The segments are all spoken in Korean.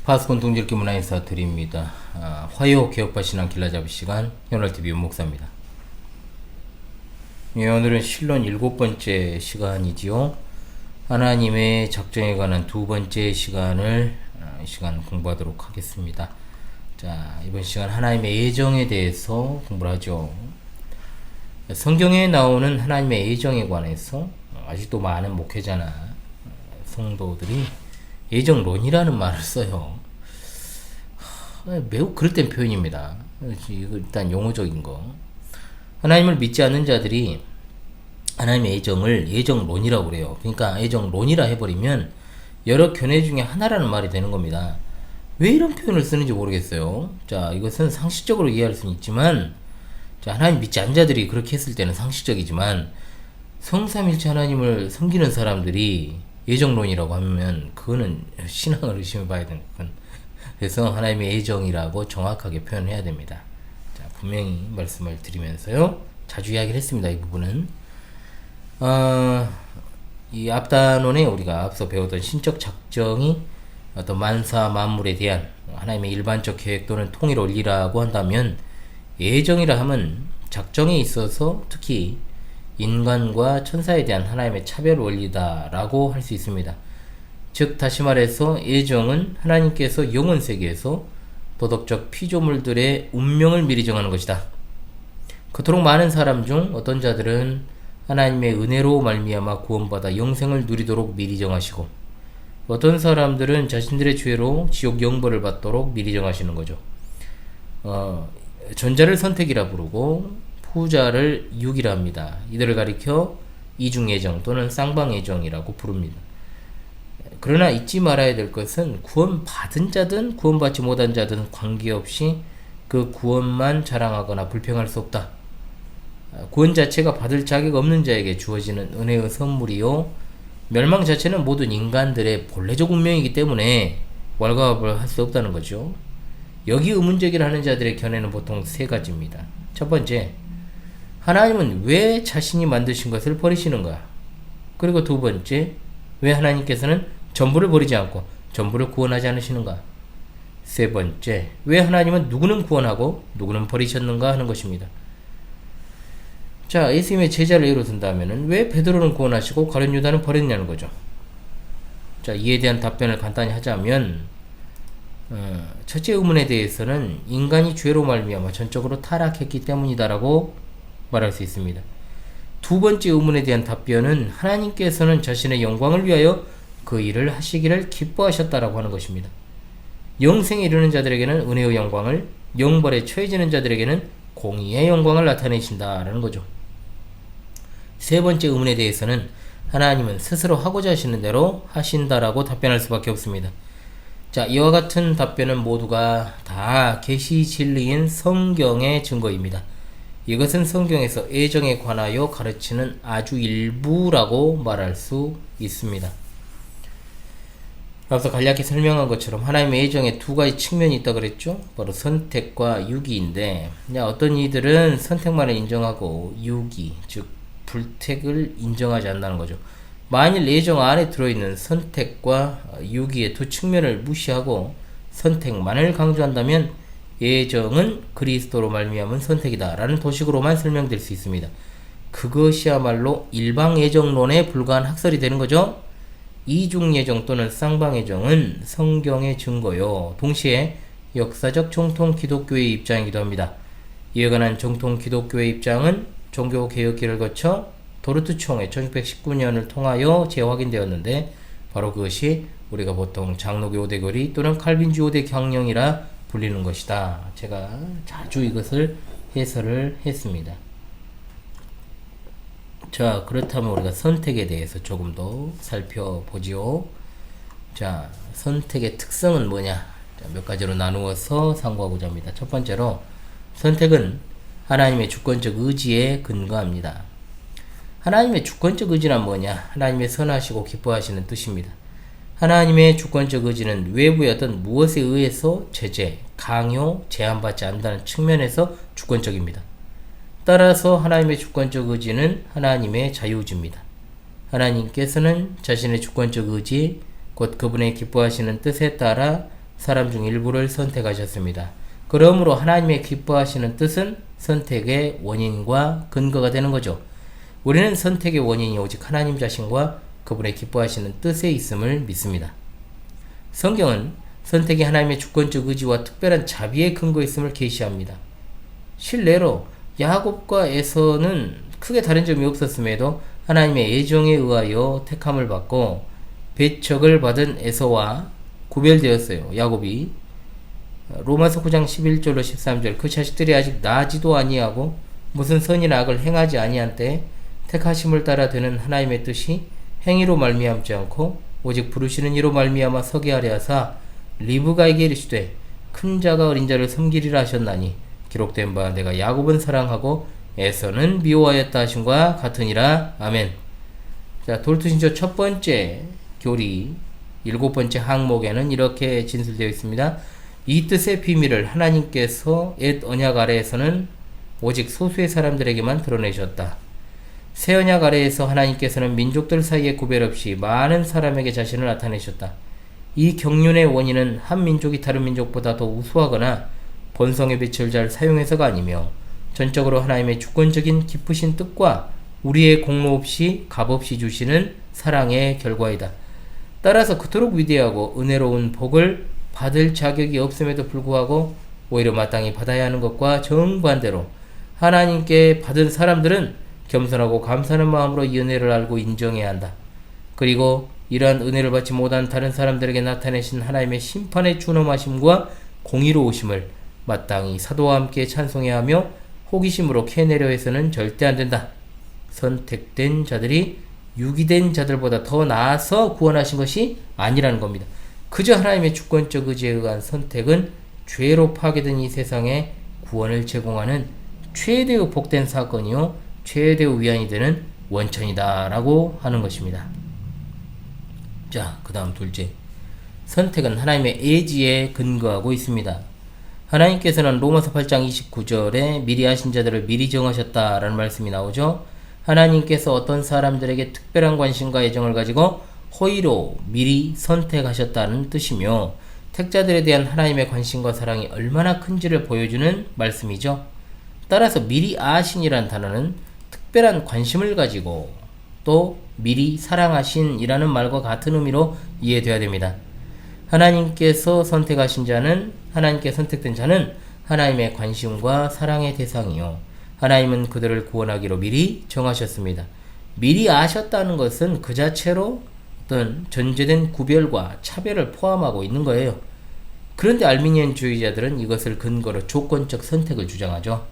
파스콘 동질기 문화인사 드립니다. 화요 개혁파 신앙 길라잡이 시간 현월TV 윤목사입니다. 예, 오늘은 실론 7번째 시간이지요. 하나님의 작정에 관한 2번째 시간을 이 시간 공부하도록 하겠습니다. 자, 이번 시간 하나님의 예정에 대해서 공부를 하죠. 성경에 나오는 하나님의 예정에 관해서 아직도 많은 목회자나 성도들이 예정론이라는 말을 써요. 매우 그릇된 표현입니다. 이거 일단 용어적인 거. 하나님을 믿지 않는 자들이 하나님의 예정을 예정론이라고 그래요. 그러니까 예정론이라 해버리면 여러 견해 중에 하나라는 말이 되는 겁니다. 왜 이런 표현을 쓰는지 모르겠어요. 자, 이것은 상식적으로 이해할 수는 있지만, 자, 하나님 믿지 않는 자들이 그렇게 했을 때는 상식적이지만, 성삼일체 하나님을 섬기는 사람들이 예정론이라고 하면 그거는 신앙을 의심해 봐야 되는 건. 그래서 하나님의 예정이라고 정확하게 표현해야 됩니다. 자, 분명히 말씀을 드리면서요, 자주 이야기를 했습니다. 이 부분은 이 앞단원에 우리가 앞서 배우던 신적 작정이 어떤 만사 만물에 대한 하나님의 일반적 계획 또는 통일 원리라고 한다면, 예정이라 하면 작정에 있어서 특히 인간과 천사에 대한 하나님의 차별 원리다라고 할 수 있습니다. 즉, 다시 말해서 예정은 하나님께서 영원 세계에서 도덕적 피조물들의 운명을 미리 정하는 것이다. 그토록 많은 사람 중 어떤 자들은 하나님의 은혜로 말미암아 구원받아 영생을 누리도록 미리 정하시고, 어떤 사람들은 자신들의 죄로 지옥 영벌을 받도록 미리 정하시는 거죠. 전자를 선택이라 부르고 후자를 육이라 합니다. 이들을 가리켜 이중예정 또는 쌍방예정이라고 부릅니다. 그러나 잊지 말아야 될 것은 구원받은 자든 구원받지 못한 자든 관계없이 그 구원만 자랑하거나 불평할 수 없다. 구원 자체가 받을 자격 없는 자에게 주어지는 은혜의 선물이요, 멸망 자체는 모든 인간들의 본래적 운명이기 때문에 왈가왈부를 할 수 없다는 거죠. 여기 의문제기를 하는 자들의 견해는 보통 세 가지입니다. 첫 번째, 하나님은 왜 자신이 만드신 것을 버리시는가? 그리고 두 번째, 왜 하나님께서는 전부를 버리지 않고 전부를 구원하지 않으시는가? 세 번째, 왜 하나님은 누구는 구원하고 누구는 버리셨는가 하는 것입니다. 자, 예수님의 제자를 예로 든다면 왜 베드로는 구원하시고 가룟 유다는 버렸냐는 거죠. 자, 이에 대한 답변을 간단히 하자면, 첫째 의문에 대해서는 인간이 죄로 말미암아 전적으로 타락했기 때문이다라고 말할 수 있습니다. 두 번째 의문에 대한 답변은 하나님께서는 자신의 영광을 위하여 그 일을 하시기를 기뻐하셨다라고 하는 것입니다. 영생에 이르는 자들에게는 은혜의 영광을, 영벌에 처해지는 자들에게는 공의의 영광을 나타내신다라는 거죠. 세 번째 의문에 대해서는 하나님은 스스로 하고자 하시는 대로 하신다라고 답변할 수밖에 없습니다. 자, 이와 같은 답변은 모두가 다 계시 진리인 성경의 증거입니다. 이것은 성경에서 예정에 관하여 가르치는 아주 일부라고 말할 수 있습니다. 앞서 간략히 설명한 것처럼 하나님의 예정에 두 가지 측면이 있다고 그랬죠. 바로 선택과 유기인데, 어떤 이들은 선택만을 인정하고 유기, 즉 불택을 인정하지 않는다는 거죠. 만일 예정 안에 들어있는 선택과 유기의 두 측면을 무시하고 선택만을 강조한다면 예정은 그리스도로 말미암은 선택이다 라는 도식으로만 설명될 수 있습니다. 그것이야말로 일방예정론에 불과한 학설이 되는 거죠. 이중예정 또는 쌍방예정은 성경의 증거요, 동시에 역사적 정통 기독교의 입장이기도 합니다. 이에 관한 정통 기독교의 입장은 종교개혁기를 거쳐 도르트 총회 1619년을 통하여 재확인되었는데, 바로 그것이 우리가 보통 장로교 5대 교리 또는 칼빈주 5대 경영이라 불리는 것이다. 제가 자주 이것을 해설을 했습니다. 자, 그렇다면 우리가 선택에 대해서 조금 더 살펴보지요. 자, 선택의 특성은 뭐냐? 자, 몇 가지로 나누어서 상고하고자 합니다. 첫 번째로, 선택은 하나님의 주권적 의지에 근거합니다. 하나님의 주권적 의지란 뭐냐? 하나님의 선하시고 기뻐하시는 뜻입니다. 하나님의 주권적 의지는 외부의 어떤 무엇에 의해서 제재, 강요, 제한받지 않는다는 측면에서 주권적입니다. 따라서 하나님의 주권적 의지는 하나님의 자유의지입니다. 하나님께서는 자신의 주권적 의지, 곧 그분의 기뻐하시는 뜻에 따라 사람 중 일부를 선택하셨습니다. 그러므로 하나님의 기뻐하시는 뜻은 선택의 원인과 근거가 되는 거죠. 우리는 선택의 원인이 오직 하나님 자신과 그분의 기뻐하시는 뜻에 있음을 믿습니다. 성경은 선택이 하나님의 주권적 의지와 특별한 자비의 근거에 있음을 계시합니다. 실례로 야곱과 에서는 크게 다른 점이 없었음에도 하나님의 애정에 의하여 택함을 받고 배척을 받은 에서와 구별되었어요. 야곱이 로마서 9장 11절로 13절 그 자식들이 아직 나지도 아니하고 무슨 선이나 악을 행하지 아니한 때 택하심을 따라 되는 하나님의 뜻이 행위로 말미암지 않고 오직 부르시는 이로 말미암아 서게 하려 하사 리브가에게 이르시되 큰 자가 어린 자를 섬기리라 하셨나니 기록된 바 내가 야곱은 사랑하고 에서는 미워하였다 하심과 같으니라. 아멘. 자, 도르트신조 첫 번째 교리 7번째 항목에는 이렇게 진술되어 있습니다. 이 뜻의 비밀을 하나님께서 옛 언약 아래에서는 오직 소수의 사람들에게만 드러내셨다. 새 언약 아래에서 하나님께서는 민족들 사이에 구별 없이 많은 사람에게 자신을 나타내셨다. 이 경륜의 원인은 한 민족이 다른 민족보다 더 우수하거나 본성의 빛을 잘 사용해서가 아니며 전적으로 하나님의 주권적인 깊으신 뜻과 우리의 공로 없이 값없이 주시는 사랑의 결과이다. 따라서 그토록 위대하고 은혜로운 복을 받을 자격이 없음에도 불구하고 오히려 마땅히 받아야 하는 것과 정반대로 하나님께 받은 사람들은 겸손하고 감사하는 마음으로 이 은혜를 알고 인정해야 한다. 그리고 이러한 은혜를 받지 못한 다른 사람들에게 나타내신 하나님의 심판의 준엄하심과 공의로우심을 마땅히 사도와 함께 찬송해야 하며 호기심으로 캐내려 해서는 절대 안 된다. 선택된 자들이 유기된 자들보다 더 나아서 구원하신 것이 아니라는 겁니다. 그저 하나님의 주권적 의지에 의한 선택은 죄로 파괴된 이 세상에 구원을 제공하는 최대의 복된 사건이요 최대의 위안이 되는 원천이다 라고 하는 것입니다. 자, 그 다음 둘째, 선택은 하나님의 애지에 근거하고 있습니다. 하나님께서는 로마서 8장 29절에 미리 하신 자들을 미리 정하셨다라는 말씀이 나오죠. 하나님께서 어떤 사람들에게 특별한 관심과 애정을 가지고 허위로 미리 선택하셨다는 뜻이며 택자들에 대한 하나님의 관심과 사랑이 얼마나 큰지를 보여주는 말씀이죠. 따라서 미리 아신이라는 단어는 특별한 관심을 가지고 또 미리 사랑하신이라는 말과 같은 의미로 이해되어야 됩니다. 하나님께서 선택하신 자는 하나님께 선택된 자는 하나님의 관심과 사랑의 대상이요 하나님은 그들을 구원하기로 미리 정하셨습니다. 미리 아셨다는 것은 그 자체로 어떤 전제된 구별과 차별을 포함하고 있는 거예요. 그런데 알미니언주의자들은 이것을 근거로 조건적 선택을 주장하죠.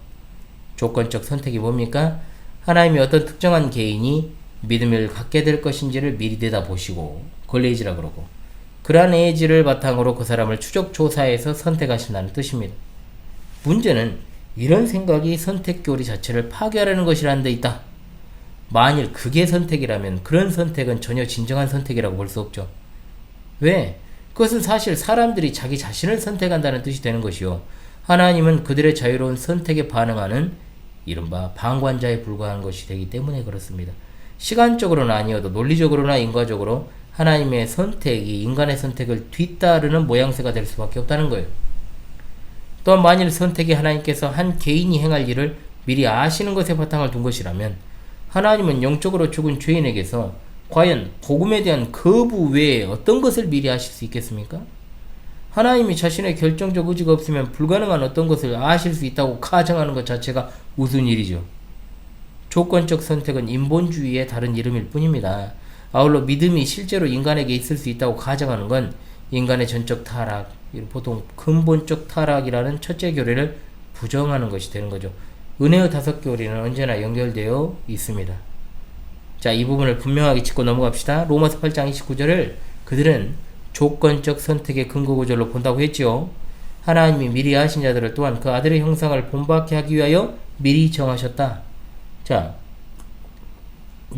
조건적 선택이 뭡니까? 하나님이 어떤 특정한 개인이 믿음을 갖게 될 것인지를 미리 내다보시고 그걸 에이지라 그러고 그러한 에이지를 바탕으로 그 사람을 추적 조사해서 선택하신다는 뜻입니다. 문제는 이런 생각이 선택 교리 자체를 파괴하려는 것이라는 데 있다. 만일 그게 선택이라면 그런 선택은 전혀 진정한 선택이라고 볼 수 없죠. 왜? 그것은 사실 사람들이 자기 자신을 선택한다는 뜻이 되는 것이요 하나님은 그들의 자유로운 선택에 반응하는 이른바 방관자에 불과한 것이 되기 때문에 그렇습니다. 시간적으로는 아니어도 논리적으로나 인과적으로 하나님의 선택이 인간의 선택을 뒤따르는 모양새가 될 수밖에 없다는 거예요. 또한 만일 선택이 하나님께서 한 개인이 행할 일을 미리 아시는 것에 바탕을 둔 것이라면 하나님은 영적으로 죽은 죄인에게서 과연 복음에 대한 거부 외에 어떤 것을 미리 아실 수 있겠습니까? 하나님이 자신의 결정적 의지가 없으면 불가능한 어떤 것을 아실 수 있다고 가정하는 것 자체가 우스운 일이죠. 조건적 선택은 인본주의의 다른 이름일 뿐입니다. 아울러 믿음이 실제로 인간에게 있을 수 있다고 가정하는 건 인간의 전적 타락, 보통 근본적 타락이라는 첫째 교리를 부정하는 것이 되는 거죠. 은혜의 5교리는 언제나 연결되어 있습니다. 자, 이 부분을 분명하게 짚고 넘어갑시다. 로마서 8장 29절을 그들은 조건적 선택의 근거 구절로 본다고 했죠. 하나님이 미리 아신 자들을 또한 그 아들의 형상을 본받게 하기 위하여 미리 정하셨다. 자,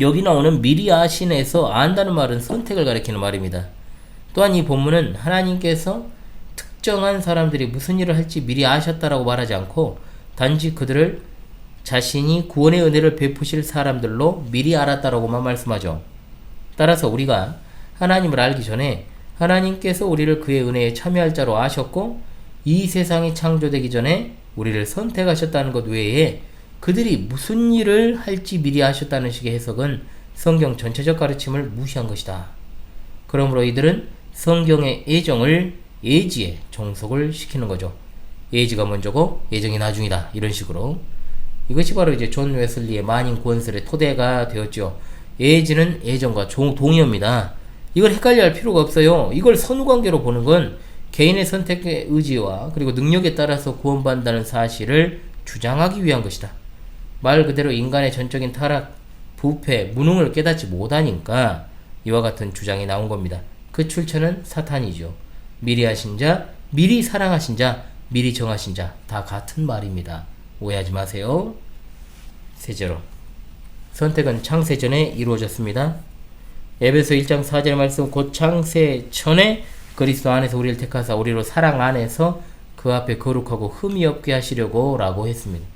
여기 나오는 미리 아신에서 안다는 말은 선택을 가리키는 말입니다. 또한 이 본문은 하나님께서 특정한 사람들이 무슨 일을 할지 미리 아셨다라고 말하지 않고 단지 그들을 자신이 구원의 은혜를 베푸실 사람들로 미리 알았다라고만 말씀하죠. 따라서 우리가 하나님을 알기 전에 하나님께서 우리를 그의 은혜에 참여할 자로 아셨고 이 세상이 창조되기 전에 우리를 선택하셨다는 것 외에 그들이 무슨 일을 할지 미리 아셨다는 식의 해석은 성경 전체적 가르침을 무시한 것이다. 그러므로 이들은 성경의 예정을 예지에 종속을 시키는 거죠. 예지가 먼저고 예정이 나중이다. 이런 식으로. 이것이 바로 이제 존 웨슬리의 만인 구원설의 토대가 되었죠. 예지는 예정과 동의어입니다. 이걸 헷갈려 할 필요가 없어요. 이걸 선후관계로 보는 건 개인의 선택의 의지와 그리고 능력에 따라서 구원받는다는 사실을 주장하기 위한 것이다. 말 그대로 인간의 전적인 타락, 부패, 무능을 깨닫지 못하니까 이와 같은 주장이 나온 겁니다. 그 출처는 사탄이죠. 미리 하신 자, 미리 사랑하신 자, 미리 정하신 자 다 같은 말입니다. 오해하지 마세요. 셋째로, 선택은 창세 전에 이루어졌습니다. 에베소 1장 4절 말씀, 곧 창세 전에 그리스도 안에서 우리를 택하사 우리로 사랑 안에서 그 앞에 거룩하고 흠이 없게 하시려고 라고 했습니다.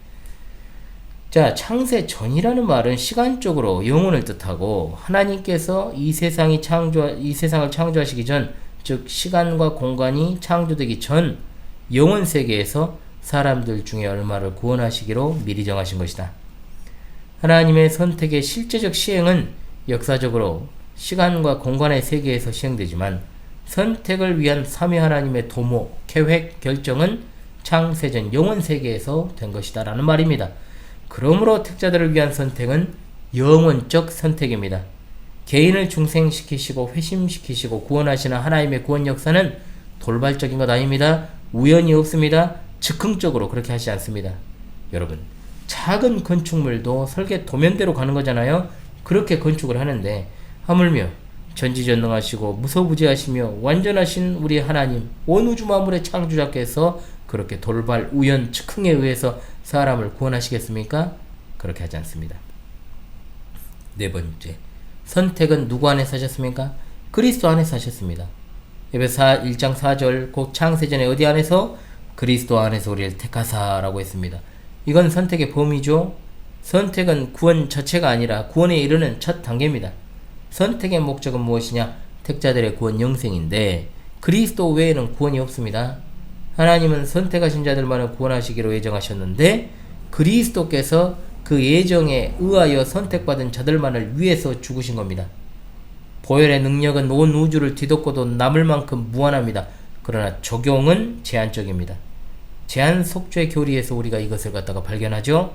자, 창세 전이라는 말은 시간적으로 영혼을 뜻하고 하나님께서 이 세상을 창조하시기 전, 즉 시간과 공간이 창조되기 전 영혼 세계에서 사람들 중에 얼마를 구원하시기로 미리 정하신 것이다. 하나님의 선택의 실제적 시행은 역사적으로 시간과 공간의 세계에서 시행되지만 선택을 위한 삼위 하나님의 도모, 계획, 결정은 창세전 영혼 세계에서 된 것이다 라는 말입니다. 그러므로 택자들을 위한 선택은 영원적 선택입니다. 개인을 중생시키시고 회심시키시고 구원하시는 하나님의 구원 역사는 돌발적인 것 아닙니다. 우연이 없습니다. 즉흥적으로 그렇게 하시지 않습니다. 여러분, 작은 건축물도 설계 도면대로 가는 거잖아요. 그렇게 건축을 하는데 하물며 전지전능하시고 무소부지하시며 완전하신 우리 하나님, 온 우주 만물의 창조자께서 그렇게 돌발, 우연, 즉흥에 의해서 사람을 구원하시겠습니까? 그렇게 하지 않습니다. 네 번째, 선택은 누구 안에서 하셨습니까? 그리스도 안에서 하셨습니다. 에베소 1장 4절, 곧 창세전에 어디 안에서? 그리스도 안에서 우리를 택하사라고 했습니다. 이건 선택의 범위죠. 선택은 구원 자체가 아니라 구원에 이르는 첫 단계입니다. 선택의 목적은 무엇이냐? 택자들의 구원 영생인데 그리스도 외에는 구원이 없습니다. 하나님은 선택하신 자들만을 구원하시기로 예정하셨는데 그리스도께서 그 예정에 의하여 선택받은 자들만을 위해서 죽으신 겁니다. 보혈의 능력은 온 우주를 뒤덮고도 남을 만큼 무한합니다. 그러나 적용은 제한적입니다. 제한 속죄 교리에서 우리가 이것을 갖다가 발견하죠.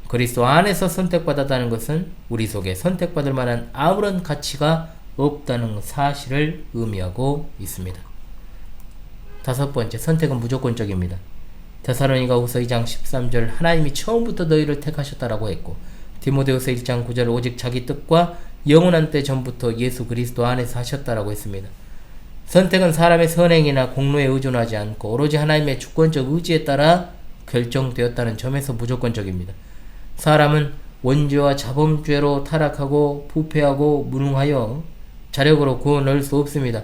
그리스도 안에서 선택받았다는 것은 우리 속에 선택받을 만한 아무런 가치가 없다는 사실을 의미하고 있습니다. 다섯 번째, 선택은 무조건적입니다. 데살로니가후서 2장 13절, 하나님이 처음부터 너희를 택하셨다라고 했고, 디모데후서 1장 9절, 오직 자기 뜻과 영원한 때 전부터 예수 그리스도 안에서 하셨다라고 했습니다. 선택은 사람의 선행이나 공로에 의존하지 않고 오로지 하나님의 주권적 의지에 따라 결정되었다는 점에서 무조건적입니다. 사람은 원죄와 자범죄로 타락하고 부패하고 무능하여 자력으로 구원을 얻을 수 없습니다.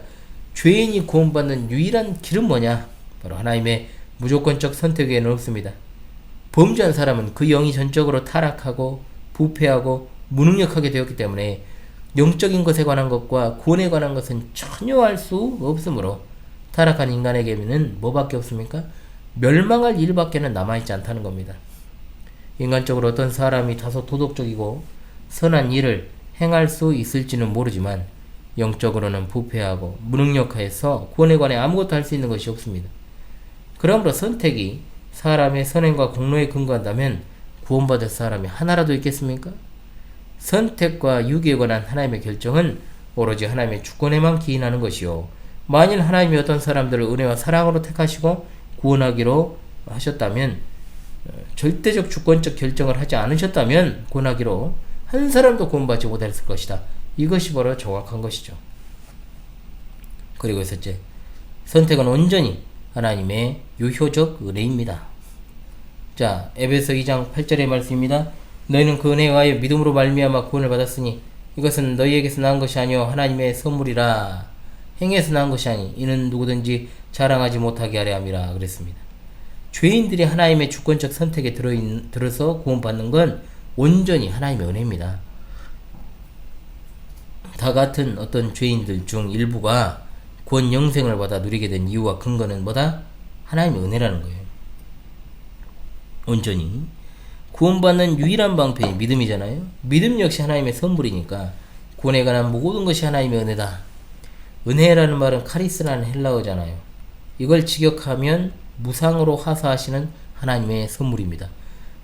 죄인이 구원받는 유일한 길은 뭐냐? 바로 하나님의 무조건적 선택 외에는 없습니다. 범죄한 사람은 그 영이 전적으로 타락하고 부패하고 무능력하게 되었기 때문에 영적인 것에 관한 것과 구원에 관한 것은 전혀 알 수 없으므로 타락한 인간에게는 뭐밖에 없습니까? 멸망할 일밖에는 남아있지 않다는 겁니다. 인간적으로 어떤 사람이 다소 도덕적이고 선한 일을 행할 수 있을지는 모르지만 영적으로는 부패하고 무능력해서 구원에 관해 아무것도 할 수 있는 것이 없습니다. 그러므로 선택이 사람의 선행과 공로에 근거한다면 구원받을 사람이 하나라도 있겠습니까? 선택과 유기에 관한 하나님의 결정은 오로지 하나님의 주권에만 기인하는 것이요, 만일 하나님이 어떤 사람들을 은혜와 사랑으로 택하시고 구원하기로 하셨다면, 절대적 주권적 결정을 하지 않으셨다면 구원하기로 한 사람도 구원받지 못했을 것이다. 이것이 바로 정확한 것이죠. 그리고 셋째, 선택은 온전히 하나님의 유효적 은혜입니다. 자, 에베소 2장 8절의 말씀입니다. 너희는 그 은혜에 의하여 믿음으로 말미암아 구원을 받았으니 이것은 너희에게서 나은 것이 아니요 하나님의 선물이라. 행위에서 나은 것이 아니 이는 누구든지 자랑하지 못하게 하려 함이라 그랬습니다. 죄인들이 하나님의 주권적 선택에 들어서 구원받는 건 온전히 하나님의 은혜입니다. 다 같은 어떤 죄인들 중 일부가 구원 영생을 받아 누리게 된 이유와 근거는 뭐다? 하나님의 은혜라는 거예요. 온전히 구원받는 유일한 방편이 믿음이잖아요. 믿음 역시 하나님의 선물이니까 구원에 관한 모든 것이 하나님의 은혜다. 은혜라는 말은 카리스라는 헬라어잖아요. 이걸 직역하면 무상으로 하사하시는 하나님의 선물입니다.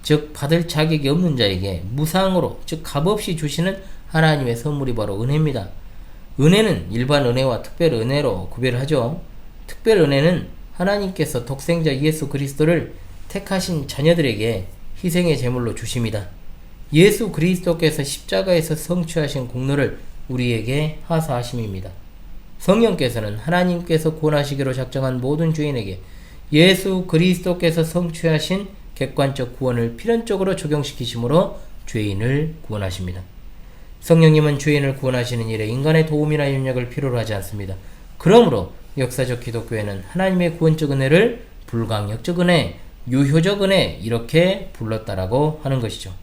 즉 받을 자격이 없는 자에게 무상으로, 즉 값없이 주시는 하나님의 선물이 바로 은혜입니다. 은혜는 일반 은혜와 특별 은혜로 구별하죠. 특별 은혜는 하나님께서 독생자 예수 그리스도를 택하신 자녀들에게 희생의 제물로 주십니다. 예수 그리스도께서 십자가에서 성취하신 공로를 우리에게 하사하심입니다. 성령께서는 하나님께서 구원하시기로 작정한 모든 죄인에게 예수 그리스도께서 성취하신 객관적 구원을 필연적으로 적용시키심으로 죄인을 구원하십니다. 성령님은 죄인을 구원하시는 일에 인간의 도움이나 협력을 필요로 하지 않습니다. 그러므로 역사적 기독교회는 하나님의 구원적 은혜를 불강력적 은혜, 유효적 은혜 이렇게 불렀다라고 하는 것이죠.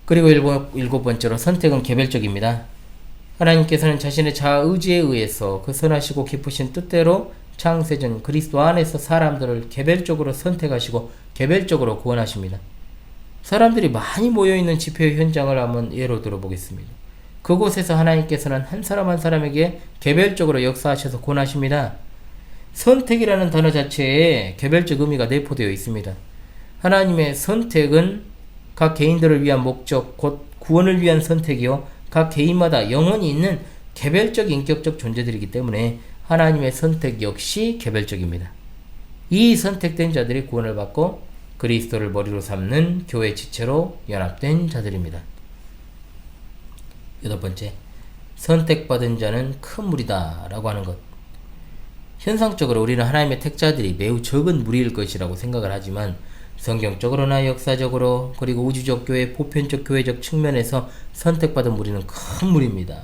그리고 일곱 번째로 선택은 개별적입니다. 하나님께서는 자신의 자의지에 의해서 그 선하시고 기쁘신 뜻대로 창세전 그리스도 안에서 사람들을 개별적으로 선택하시고 개별적으로 구원하십니다. 사람들이 많이 모여있는 집회 현장을 한번 예로 들어보겠습니다. 그곳에서 하나님께서는 한 사람 한 사람에게 개별적으로 역사하셔서 구원하십니다. 선택이라는 단어 자체에 개별적 의미가 내포되어 있습니다. 하나님의 선택은 각 개인들을 위한 목적, 곧 구원을 위한 선택이요, 각 개인마다 영원히 있는 개별적 인격적 존재들이기 때문에 하나님의 선택 역시 개별적입니다. 이 선택된 자들이 구원을 받고 그리스도를 머리로 삼는 교회 지체로 연합된 자들입니다. 여덟 번째, 선택받은 자는 큰 무리다 라고 하는 것. 현상적으로 우리는 하나님의 택자들이 매우 적은 무리일 것이라고 생각을 하지만 성경적으로나 역사적으로 그리고 우주적 교회, 보편적 교회적 측면에서 선택받은 무리는 큰 무리입니다.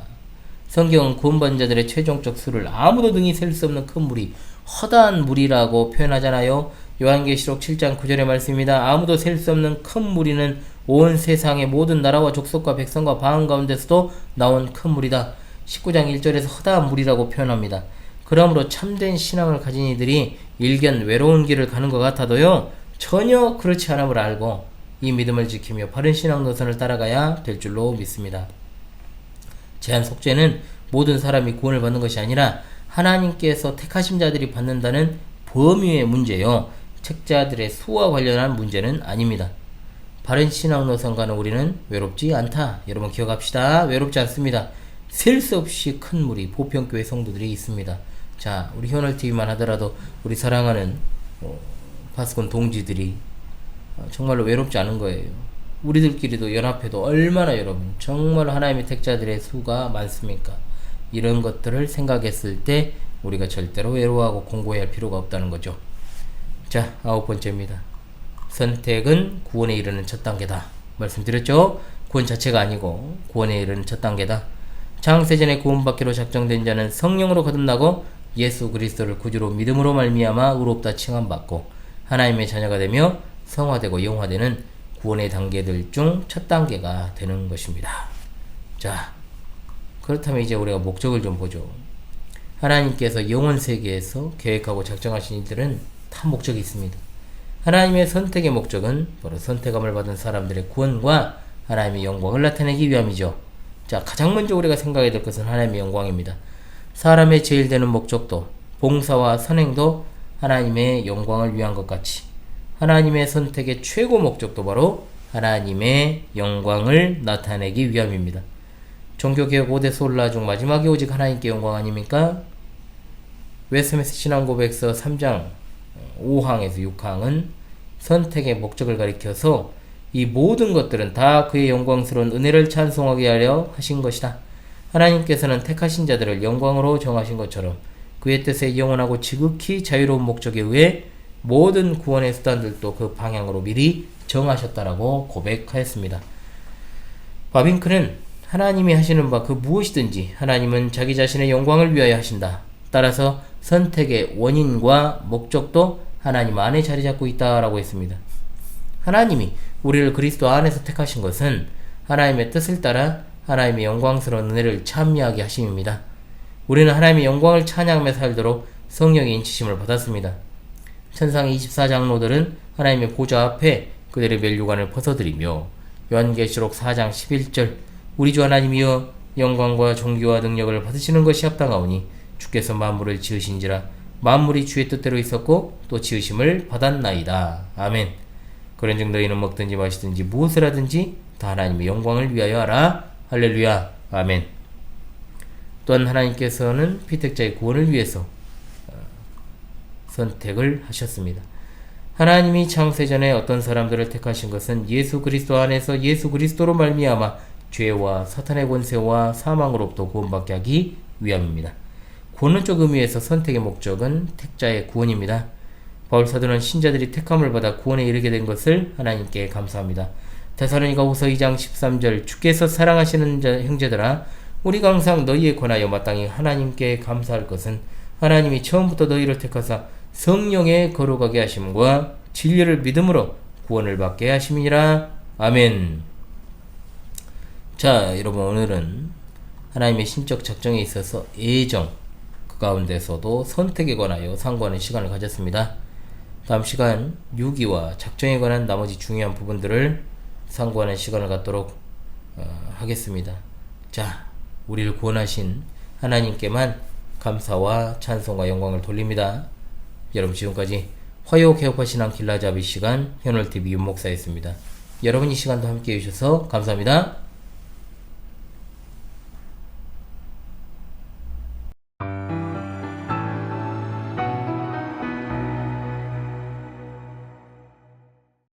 성경은 구원받은 자들의 최종적 수를 아무도 능히 셀 수 없는 큰 무리, 허다한 무리라고 표현하잖아요. 요한계시록 7장 9절의 말씀입니다. 아무도 셀 수 없는 큰 무리는 온 세상의 모든 나라와 족속과 백성과 방언 가운데서도 나온 큰 무리다. 19장 1절에서 허다한 무리라고 표현합니다. 그러므로 참된 신앙을 가진 이들이 일견 외로운 길을 가는 것 같아도요, 전혀 그렇지 않음을 알고 이 믿음을 지키며 바른 신앙 노선을 따라가야 될 줄로 믿습니다. 제한 속죄는 모든 사람이 구원을 받는 것이 아니라 하나님께서 택하신 자들이 받는다는 범위의 문제요, 택자들의 수와 관련한 문제는 아닙니다. 바른 신앙 노선 가는 우리는 외롭지 않다. 여러분 기억합시다. 외롭지 않습니다. 셀 수 없이 큰 무리, 보편교회 성도들이 있습니다. 자, 우리 현월TV만 하더라도 우리 사랑하는 파수꾼 동지들이 정말로 외롭지 않은 거예요. 우리들끼리도 연합해도 얼마나 여러분 정말 하나님의 택자들의 수가 많습니까? 이런 것들을 생각했을 때 우리가 절대로 외로워하고 공고해야 할 필요가 없다는 거죠. 자, 아홉 번째입니다. 선택은 구원에 이르는 첫 단계다. 말씀드렸죠? 구원 자체가 아니고 구원에 이르는 첫 단계다. 창세전에 구원받기로 작정된 자는 성령으로 거듭나고 예수 그리스도를 구주로 믿음으로 말미암아 의롭다 칭함받고 하나님의 자녀가 되며 성화되고 영화되는 구원의 단계들 중 첫 단계가 되는 것입니다. 자, 그렇다면 이제 우리가 목적을 좀 보죠. 하나님께서 영원 세계에서 계획하고 작정하신 일들은 다 목적이 있습니다. 하나님의 선택의 목적은 바로 선택함을 받은 사람들의 구원과 하나님의 영광을 나타내기 위함이죠. 자, 가장 먼저 우리가 생각해야 될 것은 하나님의 영광입니다. 사람의 제일 되는 목적도 봉사와 선행도 하나님의 영광을 위한 것 같이 하나님의 선택의 최고 목적도 바로 하나님의 영광을 나타내기 위함입니다. 종교개혁 5대 솔라 중 마지막에 오직 하나님께 영광 아닙니까? 웨스트민스터 신앙고백서 3장 5항에서 6항은 선택의 목적을 가리켜서 이 모든 것들은 다 그의 영광스러운 은혜를 찬송하게 하려 하신 것이다. 하나님께서는 택하신 자들을 영광으로 정하신 것처럼 그의 뜻에 영원하고 지극히 자유로운 목적에 의해 모든 구원의 수단들도 그 방향으로 미리 정하셨다라고 고백하였습니다. 바빙크는 하나님이 하시는 바 그 무엇이든지 하나님은 자기 자신의 영광을 위하여 하신다. 따라서 선택의 원인과 목적도 하나님 안에 자리 잡고 있다라고 했습니다. 하나님이 우리를 그리스도 안에서 택하신 것은 하나님의 뜻을 따라 하나님의 영광스러운 은혜를 참여하게 하심입니다. 우리는 하나님의 영광을 찬양하며 살도록 성령의 인치심을 받았습니다. 천상의 24장로들은 하나님의 보좌 앞에 그들의 면류관을 벗어들이며 요한계시록 4장 11절 우리 주 하나님이여 영광과 존귀와 능력을 받으시는 것이 합당하오니 주께서 만물을 지으신지라 만물이 주의 뜻대로 있었고 또 지으심을 받았나이다. 아멘. 그런즉 너희는 먹든지 마시든지 무엇을 하든지 다 하나님의 영광을 위하여 하라. 할렐루야. 아멘. 또한 하나님께서는 피택자의 구원을 위해서 선택을 하셨습니다. 하나님이 창세전에 어떤 사람들을 택하신 것은 예수 그리스도 안에서 예수 그리스도로 말미암아 죄와 사탄의 권세와 사망으로부터 구원받게 하기 위함입니다. 구원론적 의미에서 선택의 목적은 택자의 구원입니다. 바울 사도는 신자들이 택함을 받아 구원에 이르게 된 것을 하나님께 감사합니다. 데살로니가후서 2장 13절 주께서 사랑하시는 형제들아 우리가 항상 너희에 관하여 마땅히 하나님께 감사할 것은 하나님이 처음부터 너희를 택하사 성령에 거룩하게 하심과 진리를 믿음으로 구원을 받게 하심이니라. 아멘. 자, 여러분 오늘은 하나님의 신적 작정에 있어서 애정, 그 가운데서도 선택에 관하여 상고하는 시간을 가졌습니다. 다음 시간 유기와 작정에 관한 나머지 중요한 부분들을 상고하는 시간을 갖도록 하겠습니다. 자, 우리를 구원하신 하나님께만 감사와 찬송과 영광을 돌립니다. 여러분 지금까지 화요 개혁파 신앙 길라잡이 시간 현월TV 윤목사였습니다. 여러분 이 시간도 함께 해주셔서 감사합니다.